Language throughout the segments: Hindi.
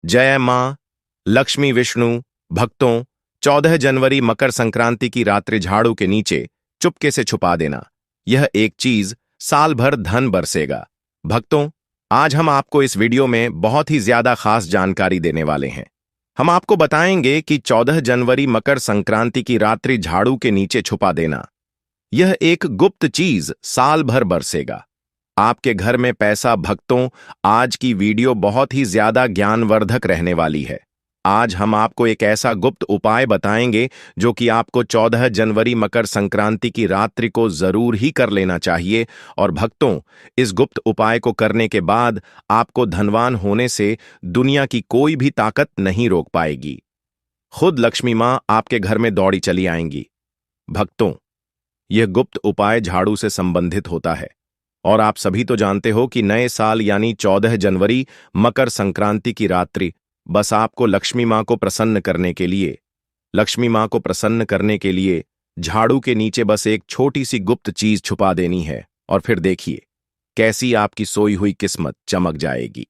जय मां लक्ष्मी विष्णु। भक्तों, 14 जनवरी मकर संक्रांति की रात्रि झाड़ू के नीचे चुपके से छुपा देना। यह एक चीज साल भर धन बरसेगा। भक्तों, आज हम आपको इस वीडियो में बहुत ही ज्यादा खास जानकारी देने वाले हैं। हम आपको बताएंगे कि 14 जनवरी मकर संक्रांति की रात्रि झाड़ू के नीचे छुपा देना, यह एक गुप्त चीज साल भर बरसेगा आपके घर में पैसा। भक्तों, आज की वीडियो बहुत ही ज्यादा ज्ञानवर्धक रहने वाली है। आज हम आपको एक ऐसा गुप्त उपाय बताएंगे जो कि आपको 14 जनवरी मकर संक्रांति की रात्रि को जरूर ही कर लेना चाहिए। और भक्तों, इस गुप्त उपाय को करने के बाद आपको धनवान होने से दुनिया की कोई भी ताकत नहीं रोक पाएगी। खुद लक्ष्मी मां आपके घर में दौड़ी चली आएंगी। भक्तों, यह गुप्त उपाय झाड़ू से संबंधित होता है और आप सभी तो जानते हो कि नए साल यानी 14 जनवरी मकर संक्रांति की रात्रि बस आपको लक्ष्मी मां को प्रसन्न करने के लिए झाड़ू के नीचे बस एक छोटी सी गुप्त चीज छुपा देनी है और फिर देखिए कैसी आपकी सोई हुई किस्मत चमक जाएगी।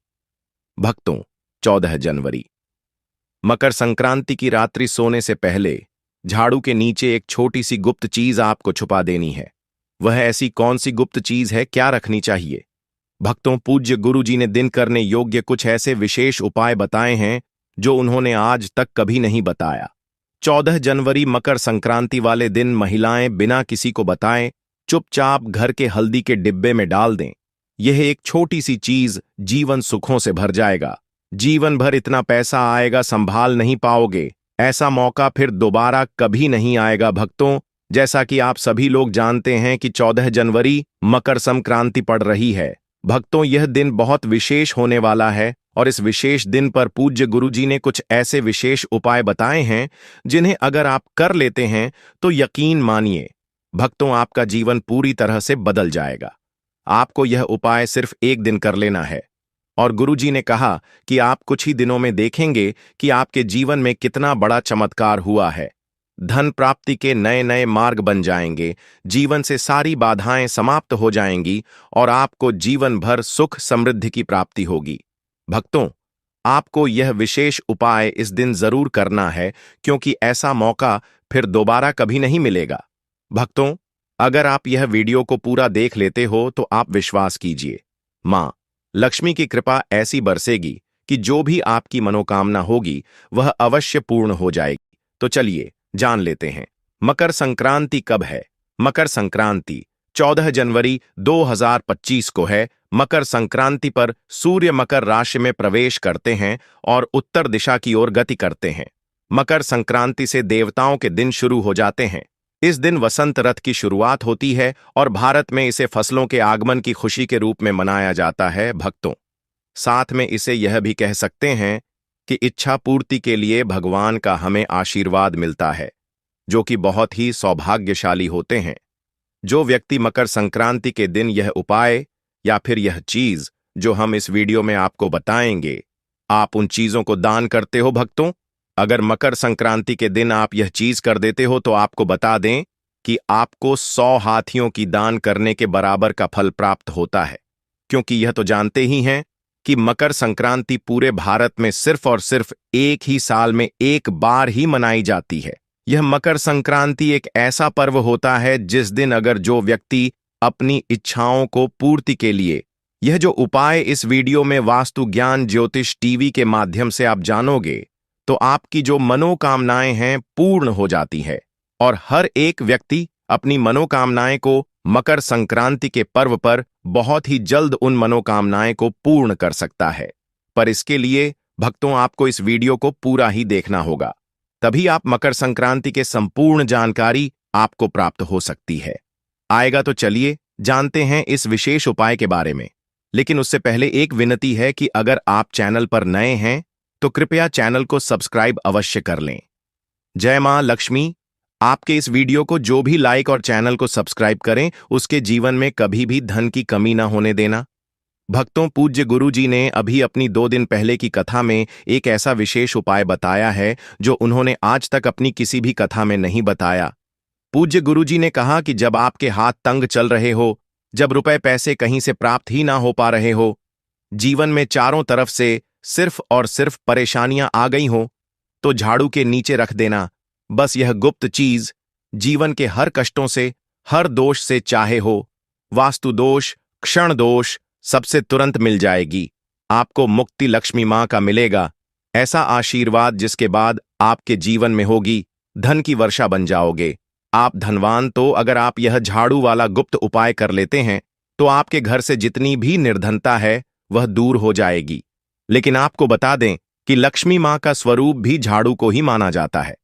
भक्तों, 14 जनवरी मकर संक्रांति की रात्रि सोने से पहले झाड़ू के नीचे एक छोटी सी गुप्त चीज आपको छुपा देनी है। वह ऐसी कौन सी गुप्त चीज है, क्या रखनी चाहिए? भक्तों, पूज्य गुरु जी ने दिन करने योग्य कुछ ऐसे विशेष उपाय बताए हैं जो उन्होंने आज तक कभी नहीं बताया। 14 जनवरी मकर संक्रांति वाले दिन महिलाएं बिना किसी को बताए चुपचाप घर के हल्दी के डिब्बे में डाल दें। यह एक छोटी सी चीज जीवन सुखों से भर जाएगा। जीवन भर इतना पैसा आएगा, संभाल नहीं पाओगे। ऐसा मौका फिर दोबारा कभी नहीं आएगा। भक्तों, जैसा कि आप सभी लोग जानते हैं कि 14 जनवरी मकर संक्रांति पड़ रही है। भक्तों, यह दिन बहुत विशेष होने वाला है और इस विशेष दिन पर पूज्य गुरुजी ने कुछ ऐसे विशेष उपाय बताए हैं जिन्हें अगर आप कर लेते हैं तो यकीन मानिए भक्तों, आपका जीवन पूरी तरह से बदल जाएगा। आपको यह उपाय सिर्फ एक दिन कर लेना है और गुरुजी ने कहा कि आप कुछ ही दिनों में देखेंगे कि आपके जीवन में कितना बड़ा चमत्कार हुआ है। धन प्राप्ति के नए नए मार्ग बन जाएंगे, जीवन से सारी बाधाएं समाप्त हो जाएंगी और आपको जीवन भर सुख समृद्धि की प्राप्ति होगी। भक्तों, आपको यह विशेष उपाय इस दिन जरूर करना है क्योंकि ऐसा मौका फिर दोबारा कभी नहीं मिलेगा। भक्तों, अगर आप यह वीडियो को पूरा देख लेते हो तो आप विश्वास कीजिए, मां लक्ष्मी की कृपा ऐसी बरसेगी कि जो भी आपकी मनोकामना होगी वह अवश्य पूर्ण हो जाएगी। तो चलिए जान लेते हैं मकर संक्रांति कब है। मकर संक्रांति 14 जनवरी 2025 को है। मकर संक्रांति पर सूर्य मकर राशि में प्रवेश करते हैं और उत्तर दिशा की ओर गति करते हैं। मकर संक्रांति से देवताओं के दिन शुरू हो जाते हैं। इस दिन वसंत रथ की शुरुआत होती है और भारत में इसे फसलों के आगमन की खुशी के रूप में मनाया जाता है। भक्तों, साथ में इसे यह भी कह सकते हैं कि इच्छा पूर्ति के लिए भगवान का हमें आशीर्वाद मिलता है, जो कि बहुत ही सौभाग्यशाली होते हैं। जो व्यक्ति मकर संक्रांति के दिन यह उपाय या फिर यह चीज जो हम इस वीडियो में आपको बताएंगे, आप उन चीजों को दान करते हो। भक्तों, अगर मकर संक्रांति के दिन आप यह चीज कर देते हो तो आपको बता दें कि आपको 100 हाथियों की दान करने के बराबर का फल प्राप्त होता है। क्योंकि यह तो जानते ही हैं कि मकर संक्रांति पूरे भारत में सिर्फ और सिर्फ एक ही साल में एक बार ही मनाई जाती है। यह मकर संक्रांति एक ऐसा पर्व होता है जिस दिन अगर जो व्यक्ति अपनी इच्छाओं को पूर्ति के लिए यह जो उपाय इस वीडियो में वास्तु ज्ञान ज्योतिष टीवी के माध्यम से आप जानोगे तो आपकी जो मनोकामनाएं हैं पूर्ण हो जाती है और हर एक व्यक्ति अपनी मनोकामनाएं को मकर संक्रांति के पर्व पर बहुत ही जल्द उन मनोकामनाएं को पूर्ण कर सकता है। पर इसके लिए भक्तों, आपको इस वीडियो को पूरा ही देखना होगा, तभी आप मकर संक्रांति के संपूर्ण जानकारी आपको प्राप्त हो सकती है। आएगा तो चलिए जानते हैं इस विशेष उपाय के बारे में। लेकिन उससे पहले एक विनती है कि अगर आप चैनल पर नए हैं तो कृपया चैनल को सब्सक्राइब अवश्य कर लें। जय मां लक्ष्मी। आपके इस वीडियो को जो भी लाइक और चैनल को सब्सक्राइब करें उसके जीवन में कभी भी धन की कमी ना होने देना। भक्तों, पूज्य गुरु जी ने अभी अपनी 2 दिन पहले की कथा में एक ऐसा विशेष उपाय बताया है जो उन्होंने आज तक अपनी किसी भी कथा में नहीं बताया। पूज्य गुरु जी ने कहा कि जब आपके हाथ तंग चल रहे हो, जब रुपए पैसे कहीं से प्राप्त ही ना हो पा रहे हो, जीवन में चारों तरफ से सिर्फ और सिर्फ परेशानियां आ गई हों तो झाड़ू के नीचे रख देना। बस यह गुप्त चीज जीवन के हर कष्टों से, हर दोष से, चाहे हो वास्तु दोष, क्षण दोष, सबसे तुरंत मिल जाएगी। आपको मुक्ति लक्ष्मी मां का मिलेगा, ऐसा आशीर्वाद जिसके बाद आपके जीवन में होगी धन की वर्षा बन जाओगे। आप धनवान तो अगर आप यह झाड़ू वाला गुप्त उपाय कर लेते हैं तो आपके घर से जितनी भी निर्धनता है वह दूर हो जाएगी। लेकिन आपको बता दें कि लक्ष्मी मां का स्वरूप भी झाड़ू को ही माना जाता है।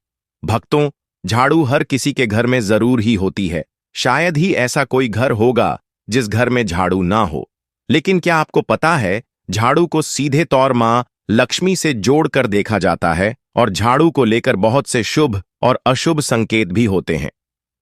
भक्तों, झाड़ू हर किसी के घर में जरूर ही होती है। शायद ही ऐसा कोई घर होगा जिस घर में झाड़ू ना हो। लेकिन क्या आपको पता है, झाड़ू को सीधे तौर मां लक्ष्मी से जोड़कर देखा जाता है और झाड़ू को लेकर बहुत से शुभ और अशुभ संकेत भी होते हैं।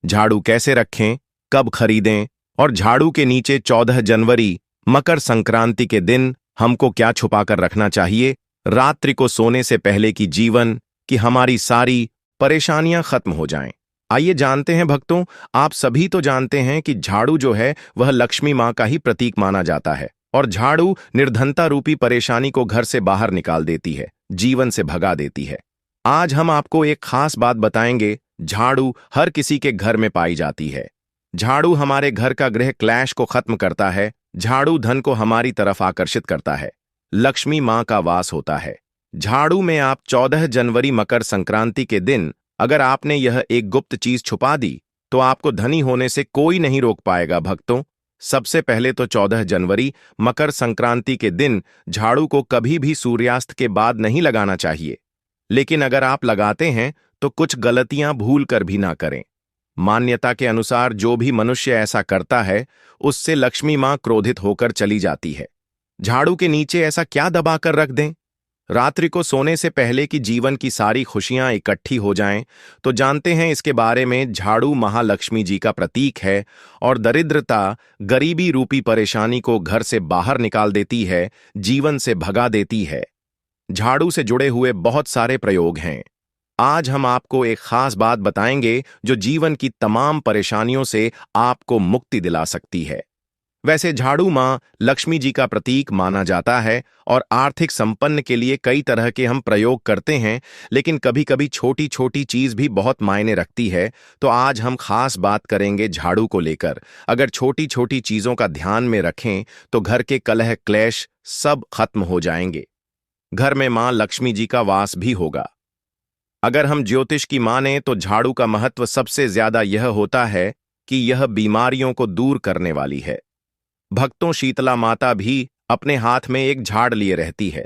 झाड़ू कैसे रखें, कब खरीदें और झाड़ू के नीचे 14 जनवरी मकर संक्रांति के दिन हमको क्या छुपाकर रखना चाहिए, रात्रि को सोने से पहले की जीवन की हमारी सारी परेशानियां खत्म हो जाएं। आइए जानते हैं भक्तों। आप सभी तो जानते हैं कि झाड़ू जो है वह लक्ष्मी मां का ही प्रतीक माना जाता है और झाड़ू निर्धनता रूपी परेशानी को घर से बाहर निकाल देती है, जीवन से भगा देती है। आज हम आपको एक खास बात बताएंगे। झाड़ू हर किसी के घर में पाई जाती है। झाड़ू हमारे घर का गृह क्लैश को खत्म करता है। झाड़ू धन को हमारी तरफ आकर्षित करता है। लक्ष्मी मां का वास होता है झाड़ू में। आप 14 जनवरी मकर संक्रांति के दिन अगर आपने यह एक गुप्त चीज छुपा दी तो आपको धनी होने से कोई नहीं रोक पाएगा। भक्तों, सबसे पहले तो 14 जनवरी मकर संक्रांति के दिन झाड़ू को कभी भी सूर्यास्त के बाद नहीं लगाना चाहिए। लेकिन अगर आप लगाते हैं तो कुछ गलतियां भूल कर भी ना करें। मान्यता के अनुसार जो भी मनुष्य ऐसा करता है उससे लक्ष्मी मां क्रोधित होकर चली जाती है। झाड़ू के नीचे ऐसा क्या दबा कर रख दें? रात्रि को सोने से पहले कि जीवन की सारी खुशियां इकट्ठी हो जाएं, तो जानते हैं इसके बारे में। झाड़ू महालक्ष्मी जी का प्रतीक है और दरिद्रता, गरीबी रूपी परेशानी को घर से बाहर निकाल देती है, जीवन से भगा देती है। झाड़ू से जुड़े हुए बहुत सारे प्रयोग हैं। आज हम आपको एक खास बात बताएंगे जो जीवन की तमाम परेशानियों से आपको मुक्ति दिला सकती है। वैसे झाड़ू मां लक्ष्मी जी का प्रतीक माना जाता है और आर्थिक संपन्न के लिए कई तरह के हम प्रयोग करते हैं, लेकिन कभी कभी छोटी छोटी चीज भी बहुत मायने रखती है। तो आज हम खास बात करेंगे झाड़ू को लेकर। अगर छोटी छोटी चीजों का ध्यान में रखें तो घर के कलह क्लेश सब खत्म हो जाएंगे। घर में मां लक्ष्मी जी का वास भी होगा। अगर हम ज्योतिष की माने तो झाड़ू का महत्व सबसे ज्यादा यह होता है कि यह बीमारियों को दूर करने वाली है। भक्तों, शीतला माता भी अपने हाथ में एक झाड़ लिए रहती है।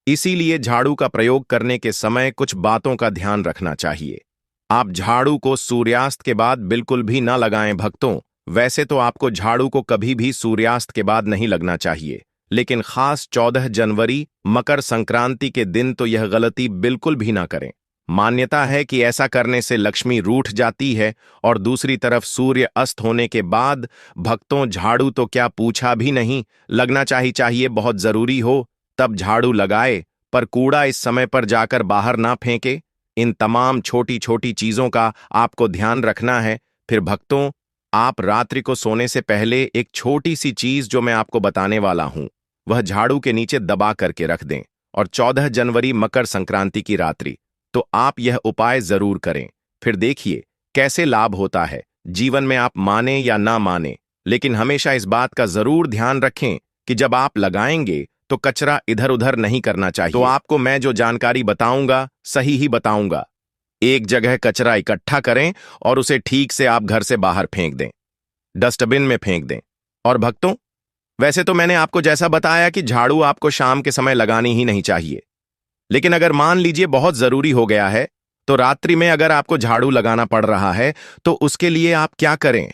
इसीलिए झाड़ू का प्रयोग करने के समय कुछ बातों का ध्यान रखना चाहिए। आप झाड़ू को सूर्यास्त के बाद बिल्कुल भी न लगाएं भक्तों। वैसे तो आपको झाड़ू को कभी भी सूर्यास्त के बाद नहीं लगना चाहिए, लेकिन खास 14 जनवरी मकर संक्रांति के दिन तो यह गलती बिल्कुल भी ना करें। मान्यता है कि ऐसा करने से लक्ष्मी रूठ जाती है। और दूसरी तरफ सूर्य अस्त होने के बाद भक्तों, झाड़ू तो क्या पूछा भी नहीं, लगना चाहिए। बहुत जरूरी हो तब झाड़ू लगाए, पर कूड़ा इस समय पर जाकर बाहर ना फेंके। इन तमाम छोटी छोटी चीजों का आपको ध्यान रखना है। फिर भक्तों, आप रात्रि को सोने से पहले एक छोटी सी चीज जो मैं आपको बताने वाला हूं वह झाड़ू के नीचे दबा करके रख दें। और 14 जनवरी मकर संक्रांति की रात्रि तो आप यह उपाय जरूर करें। फिर देखिए कैसे लाभ होता है। जीवन में आप माने या ना माने, लेकिन हमेशा इस बात का जरूर ध्यान रखें कि जब आप लगाएंगे तो कचरा इधर उधर नहीं करना चाहिए। तो आपको मैं जो जानकारी बताऊंगा सही ही बताऊंगा। एक जगह कचरा इकट्ठा करें और उसे ठीक से आप घर से बाहर फेंक दें, डस्टबिन में फेंक दें। और भक्तों, वैसे तो मैंने आपको जैसा बताया कि झाड़ू आपको शाम के समय लगानी ही नहीं चाहिए, लेकिन अगर मान लीजिए बहुत जरूरी हो गया है तो रात्रि में अगर आपको झाड़ू लगाना पड़ रहा है तो उसके लिए आप क्या करें?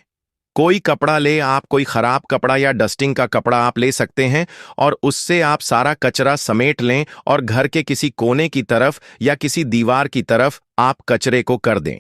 कोई कपड़ा ले, आप कोई खराब कपड़ा या डस्टिंग का कपड़ा आप ले सकते हैं और उससे आप सारा कचरा समेट लें और घर के किसी कोने की तरफ या किसी दीवार की तरफ आप कचरे को कर दें।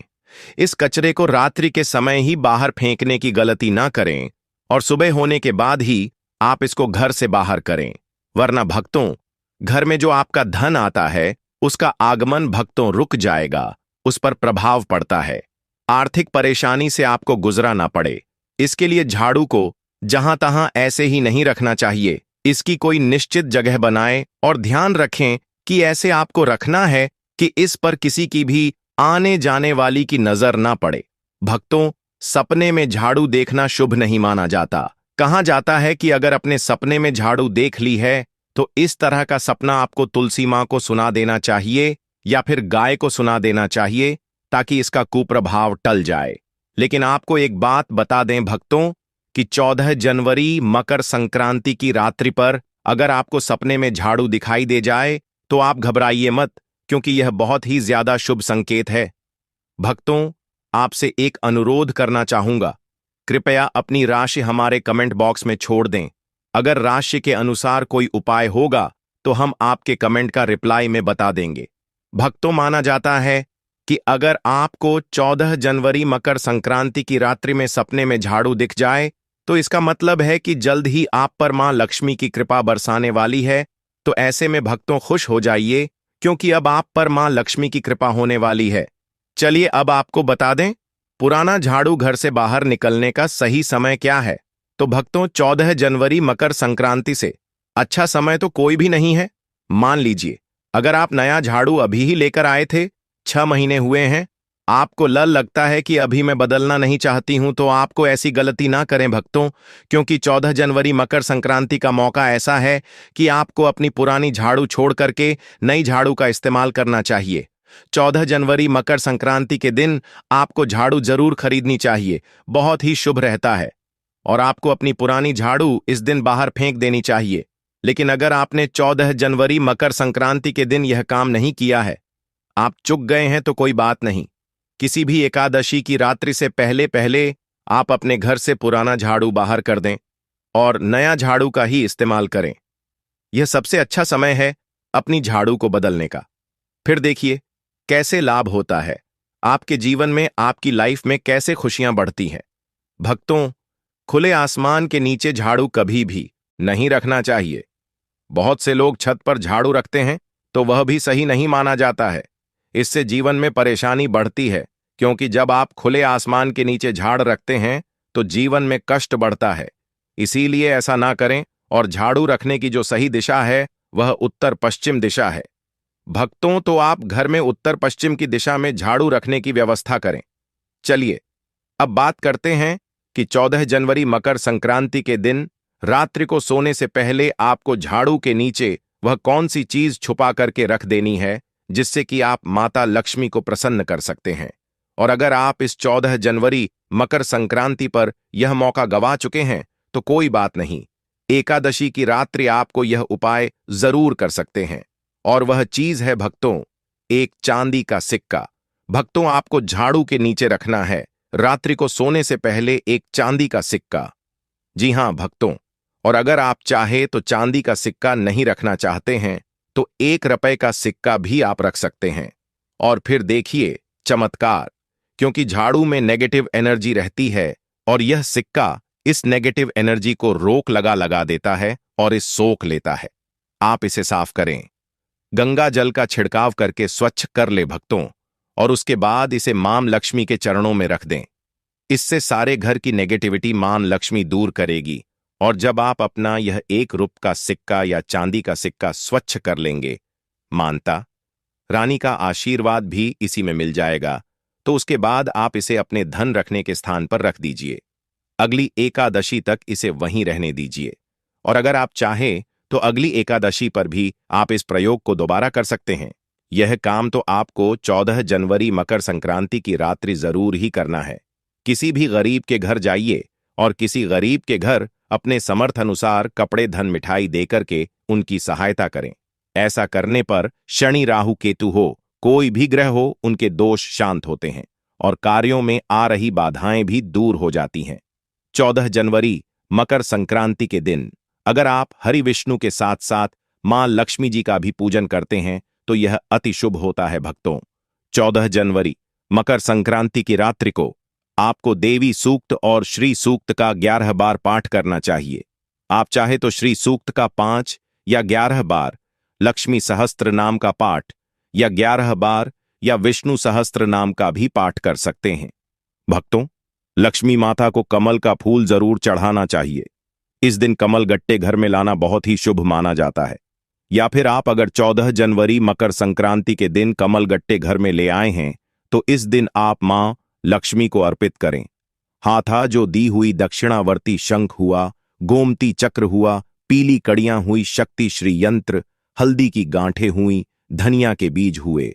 इस कचरे को रात्रि के समय ही बाहर फेंकने की गलती ना करें और सुबह होने के बाद ही आप इसको घर से बाहर करें, वरना भक्तों, घर में जो आपका धन आता है उसका आगमन भक्तों रुक जाएगा, उस पर प्रभाव पड़ता है। आर्थिक परेशानी से आपको गुजरा ना पड़े, इसके लिए झाड़ू को जहां तहां ऐसे ही नहीं रखना चाहिए। इसकी कोई निश्चित जगह बनाएं और ध्यान रखें कि ऐसे आपको रखना है कि इस पर किसी की भी आने जाने वाली की नजर ना पड़े। भक्तों, सपने में झाड़ू देखना शुभ नहीं माना जाता। कहा जाता है कि अगर अपने सपने में झाड़ू देख ली है तो इस तरह का सपना आपको तुलसी मां को सुना देना चाहिए या फिर गाय को सुना देना चाहिए ताकि इसका कुप्रभाव टल जाए। लेकिन आपको एक बात बता दें भक्तों कि 14 जनवरी मकर संक्रांति की रात्रि पर अगर आपको सपने में झाड़ू दिखाई दे जाए तो आप घबराइए मत, क्योंकि यह बहुत ही ज्यादा शुभ संकेत है। भक्तों, आपसे एक अनुरोध करना चाहूंगा, कृपया अपनी राशि हमारे कमेंट बॉक्स में छोड़ दें। अगर राशि के अनुसार कोई उपाय होगा तो हम आपके कमेंट का रिप्लाई में बता देंगे। भक्तों, माना जाता है कि अगर आपको 14 जनवरी मकर संक्रांति की रात्रि में सपने में झाड़ू दिख जाए तो इसका मतलब है कि जल्द ही आप पर मां लक्ष्मी की कृपा बरसाने वाली है। तो ऐसे में भक्तों खुश हो जाइए, क्योंकि अब आप पर मां लक्ष्मी की कृपा होने वाली है। चलिए अब आपको बता दें पुराना झाड़ू घर से बाहर निकलने का सही समय क्या है। तो भक्तों, 14 जनवरी मकर संक्रांति से अच्छा समय तो कोई भी नहीं है। मान लीजिए अगर आप नया झाड़ू अभी ही लेकर आए थे, 6 महीने हुए हैं, आपको लगता है कि अभी मैं बदलना नहीं चाहती हूं, तो आपको ऐसी गलती ना करें भक्तों, क्योंकि 14 जनवरी मकर संक्रांति का मौका ऐसा है कि आपको अपनी पुरानी झाड़ू छोड़ करके नई झाड़ू का इस्तेमाल करना चाहिए। 14 जनवरी मकर संक्रांति के दिन आपको झाड़ू जरूर खरीदनी चाहिए, बहुत ही शुभ रहता है। और आपको अपनी पुरानी झाड़ू इस दिन बाहर फेंक देनी चाहिए। लेकिन अगर आपने 14 जनवरी मकर संक्रांति के दिन यह काम नहीं किया है, आप चूक गए हैं, तो कोई बात नहीं। किसी भी एकादशी की रात्रि से पहले पहले आप अपने घर से पुराना झाड़ू बाहर कर दें और नया झाड़ू का ही इस्तेमाल करें। यह सबसे अच्छा समय है अपनी झाड़ू को बदलने का। फिर देखिए कैसे लाभ होता है आपके जीवन में, आपकी लाइफ में कैसे खुशियां बढ़ती हैं। भक्तों, खुले आसमान के नीचे झाड़ू कभी भी नहीं रखना चाहिए। बहुत से लोग छत पर झाड़ू रखते हैं, तो वह भी सही नहीं माना जाता है। इससे जीवन में परेशानी बढ़ती है, क्योंकि जब आप खुले आसमान के नीचे झाड़ रखते हैं तो जीवन में कष्ट बढ़ता है। इसीलिए ऐसा ना करें, और झाड़ू रखने की जो सही दिशा है वह उत्तर पश्चिम दिशा है। भक्तों, तो आप घर में उत्तर पश्चिम की दिशा में झाड़ू रखने की व्यवस्था करें। चलिए अब बात करते हैं कि 14 जनवरी मकर संक्रांति के दिन रात्रि को सोने से पहले आपको झाड़ू के नीचे वह कौन सी चीज छुपा करके रख देनी है जिससे कि आप माता लक्ष्मी को प्रसन्न कर सकते हैं। और अगर आप इस 14 जनवरी मकर संक्रांति पर यह मौका गवा चुके हैं तो कोई बात नहीं, एकादशी की रात्रि आपको यह उपाय जरूर कर सकते हैं। और वह चीज है भक्तों, एक चांदी का सिक्का। भक्तों, आपको झाड़ू के नीचे रखना है रात्रि को सोने से पहले एक चांदी का सिक्का। जी हां भक्तों, और अगर आप चाहे तो चांदी का सिक्का नहीं रखना चाहते हैं तो 1 रुपए का सिक्का भी आप रख सकते हैं। और फिर देखिए चमत्कार, क्योंकि झाड़ू में नेगेटिव एनर्जी रहती है और यह सिक्का इस नेगेटिव एनर्जी को रोक लगा देता है और इस सोख लेता है। आप इसे साफ करें, गंगा जल का छिड़काव करके स्वच्छ कर ले भक्तों, और उसके बाद इसे मां लक्ष्मी के चरणों में रख दें। इससे सारे घर की नेगेटिविटी मां लक्ष्मी दूर करेगी। और जब आप अपना यह 1 रुपए का सिक्का या चांदी का सिक्का स्वच्छ कर लेंगे, मानता रानी का आशीर्वाद भी इसी में मिल जाएगा। तो उसके बाद आप इसे अपने धन रखने के स्थान पर रख दीजिए। अगली एकादशी तक इसे वहीं रहने दीजिए। और अगर आप चाहें तो अगली एकादशी पर भी आप इस प्रयोग को दोबारा कर सकते हैं। यह काम तो आपको 14 जनवरी मकर संक्रांति की रात्रि जरूर ही करना है। किसी भी गरीब के घर जाइए और किसी गरीब के घर अपने समर्थ अनुसार कपड़े, धन, मिठाई देकर के उनकी सहायता करें। ऐसा करने पर शनि, राहु, केतु हो, कोई भी ग्रह हो, उनके दोष शांत होते हैं और कार्यों में आ रही बाधाएं भी दूर हो जाती हैं। 14 जनवरी मकर संक्रांति के दिन अगर आप हरि विष्णु के साथ साथ मां लक्ष्मी जी का भी पूजन करते हैं तो यह अति शुभ होता है। भक्तों, 14 जनवरी मकर संक्रांति की रात्रि को आपको देवी सूक्त और श्री सूक्त का 11 बार पाठ करना चाहिए। आप चाहे तो श्री सूक्त का 5 या 11 बार, लक्ष्मी सहस्त्र नाम का पाठ या 11 बार या विष्णु सहस्त्र नाम का भी पाठ कर सकते हैं। भक्तों, लक्ष्मी माता को कमल का फूल जरूर चढ़ाना चाहिए। इस दिन कमल गट्टे घर में लाना बहुत ही शुभ माना जाता है। या फिर आप अगर 14 जनवरी मकर संक्रांति के दिन कमल गट्टे घर में ले आए हैं तो इस दिन आप मां लक्ष्मी को अर्पित करें। हाथा जो दी हुई दक्षिणावर्ती शंख हुआ, गोमती चक्र हुआ, पीली कड़ियां हुई, शक्ति श्री यंत्र, हल्दी की गांठें हुई, धनिया के बीज हुए,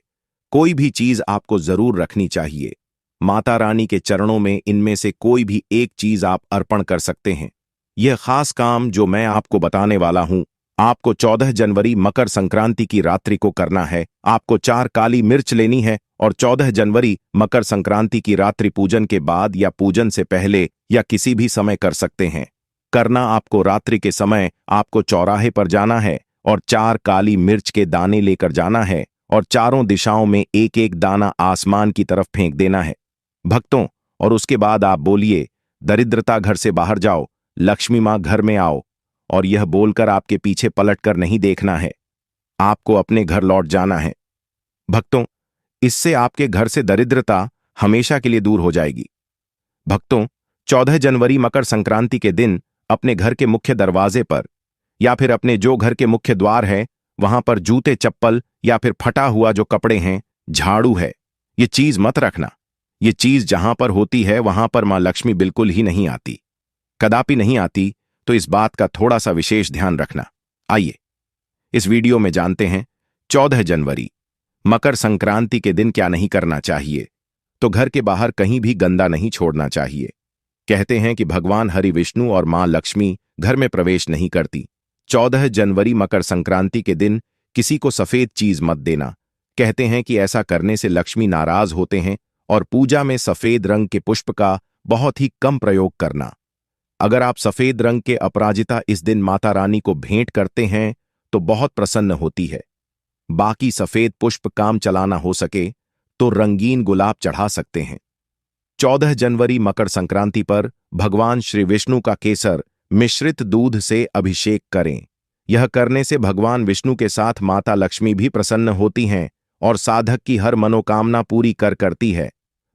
कोई भी चीज आपको जरूर रखनी चाहिए। माता रानी के चरणों में इनमें से कोई भी एक चीज आप अर्पण कर सकते हैं। यह खास काम जो मैं आपको बताने वाला हूं, आपको 14 जनवरी मकर संक्रांति की रात्रि को करना है। आपको 4 काली मिर्च लेनी है और 14 जनवरी मकर संक्रांति की रात्रि पूजन के बाद या पूजन से पहले या किसी भी समय कर सकते हैं। करना आपको रात्रि के समय आपको चौराहे पर जाना है और 4 काली मिर्च के दाने लेकर जाना है और चारों दिशाओं में एक एक दाना आसमान की तरफ फेंक देना है भक्तों। और उसके बाद आप बोलिए, दरिद्रता घर से बाहर जाओ, लक्ष्मी मां घर में आओ। और यह बोलकर आपके पीछे पलटकर नहीं देखना है, आपको अपने घर लौट जाना है भक्तों। इससे आपके घर से दरिद्रता हमेशा के लिए दूर हो जाएगी भक्तों। 14 जनवरी मकर संक्रांति के दिन अपने घर के मुख्य दरवाजे पर या फिर अपने जो घर के मुख्य द्वार है वहां पर जूते चप्पल या फिर फटा हुआ जो कपड़े हैं, झाड़ू है, ये चीज मत रखना। ये चीज जहां पर होती है वहां पर मां लक्ष्मी बिल्कुल ही नहीं आती, कदापि नहीं आती। तो इस बात का थोड़ा सा विशेष ध्यान रखना। आइए इस वीडियो में जानते हैं 14 जनवरी मकर संक्रांति के दिन क्या नहीं करना चाहिए। तो घर के बाहर कहीं भी गंदा नहीं छोड़ना चाहिए। कहते हैं कि भगवान हरि विष्णु और मां लक्ष्मी घर में प्रवेश नहीं करती। 14 जनवरी मकर संक्रांति के दिन किसी को सफेद चीज मत देना। कहते हैं कि ऐसा करने से लक्ष्मी नाराज होते हैं और पूजा में सफेद रंग के पुष्प का बहुत ही कम प्रयोग करना। अगर आप सफेद रंग के अपराजिता इस दिन माता रानी को भेंट करते हैं तो बहुत प्रसन्न होती है। बाकी सफेद पुष्प काम चलाना हो सके तो रंगीन गुलाब चढ़ा सकते हैं। 14 जनवरी मकर संक्रांति पर भगवान श्री विष्णु का केसर मिश्रित दूध से अभिषेक करें। यह करने से भगवान विष्णु के साथ माता लक्ष्मी भी प्रसन्न होती हैं और साधक की हर मनोकामना पूरी करती है।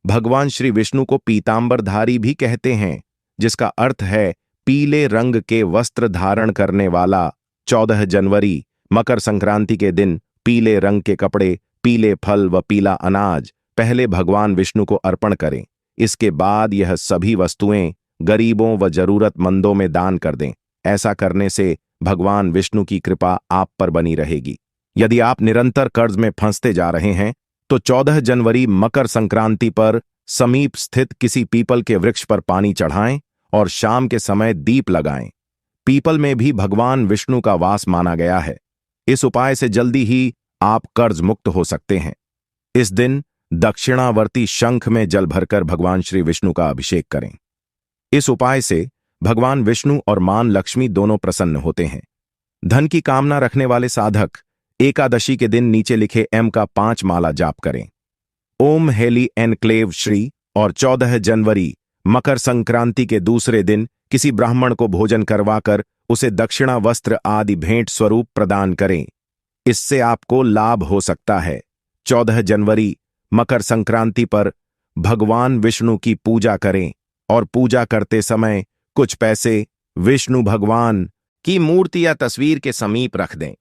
भगवान श्री विष्णु को पीतांबरधारी भी कहते हैं, जिसका अर्थ है पीले रंग के वस्त्र धारण करने वाला। 14 जनवरी मकर संक्रांति के दिन पीले रंग के कपड़े, पीले फल व पीला अनाज पहले भगवान विष्णु को अर्पण करें। इसके बाद यह सभी वस्तुएं गरीबों व जरूरतमंदों में दान कर दें। ऐसा करने से भगवान विष्णु की कृपा आप पर बनी रहेगी। यदि आप निरंतर कर्ज में फंसते जा रहे हैं तो 14 जनवरी मकर संक्रांति पर समीप स्थित किसी पीपल के वृक्ष पर पानी चढ़ाएं और शाम के समय दीप लगाएं। पीपल में भी भगवान विष्णु का वास माना गया है। इस उपाय से जल्दी ही आप कर्ज मुक्त हो सकते हैं। इस दिन दक्षिणावर्ती शंख में जल भरकर भगवान श्री विष्णु का अभिषेक करें। इस उपाय से भगवान विष्णु और मां लक्ष्मी दोनों प्रसन्न होते हैं। धन की कामना रखने वाले साधक एकादशी के दिन नीचे लिखे एम का 5 माला जाप करें। ओम हेली एनक्लेव श्री। और 14 जनवरी मकर संक्रांति के दूसरे दिन किसी ब्राह्मण को भोजन करवाकर उसे दक्षिणा वस्त्र आदि भेंट स्वरूप प्रदान करें। इससे आपको लाभ हो सकता है। 14 जनवरी मकर संक्रांति पर भगवान विष्णु की पूजा करें और पूजा करते समय कुछ पैसे विष्णु भगवान की मूर्ति या तस्वीर के समीप रख दें।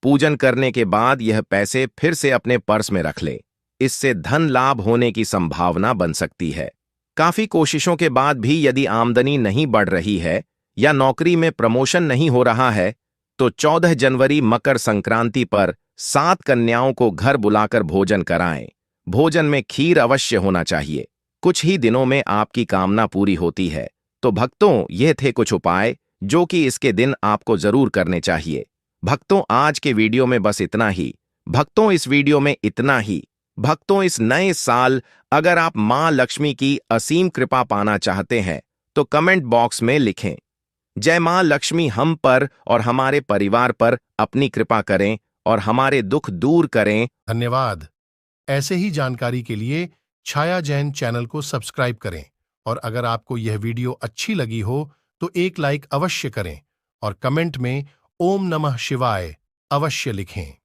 पूजन करने के बाद यह पैसे फिर से अपने पर्स में रख ले। इससे धन लाभ होने की संभावना बन सकती है। काफी कोशिशों के बाद भी यदि आमदनी नहीं बढ़ रही है या नौकरी में प्रमोशन नहीं हो रहा है तो 14 जनवरी मकर संक्रांति पर 7 कन्याओं को घर बुलाकर भोजन कराएं। भोजन में खीर अवश्य होना चाहिए। कुछ ही दिनों में आपकी कामना पूरी होती है। तो भक्तों, ये थे कुछ उपाय जो कि इसके दिन आपको जरूर करने चाहिए। भक्तों, आज के वीडियो में बस इतना ही। भक्तों, इस वीडियो में इतना ही। भक्तों, इस नए साल अगर आप मां लक्ष्मी की असीम कृपा पाना चाहते हैं तो कमेंट बॉक्स में लिखें, जय मां लक्ष्मी हम पर और हमारे परिवार पर अपनी कृपा करें और हमारे दुख दूर करें। धन्यवाद। ऐसे ही जानकारी के लिए छाया जैन चैनल को सब्सक्राइब करें और अगर आपको यह वीडियो अच्छी लगी हो तो एक लाइक अवश्य करें और कमेंट में ओम नमः शिवाय अवश्य लिखें।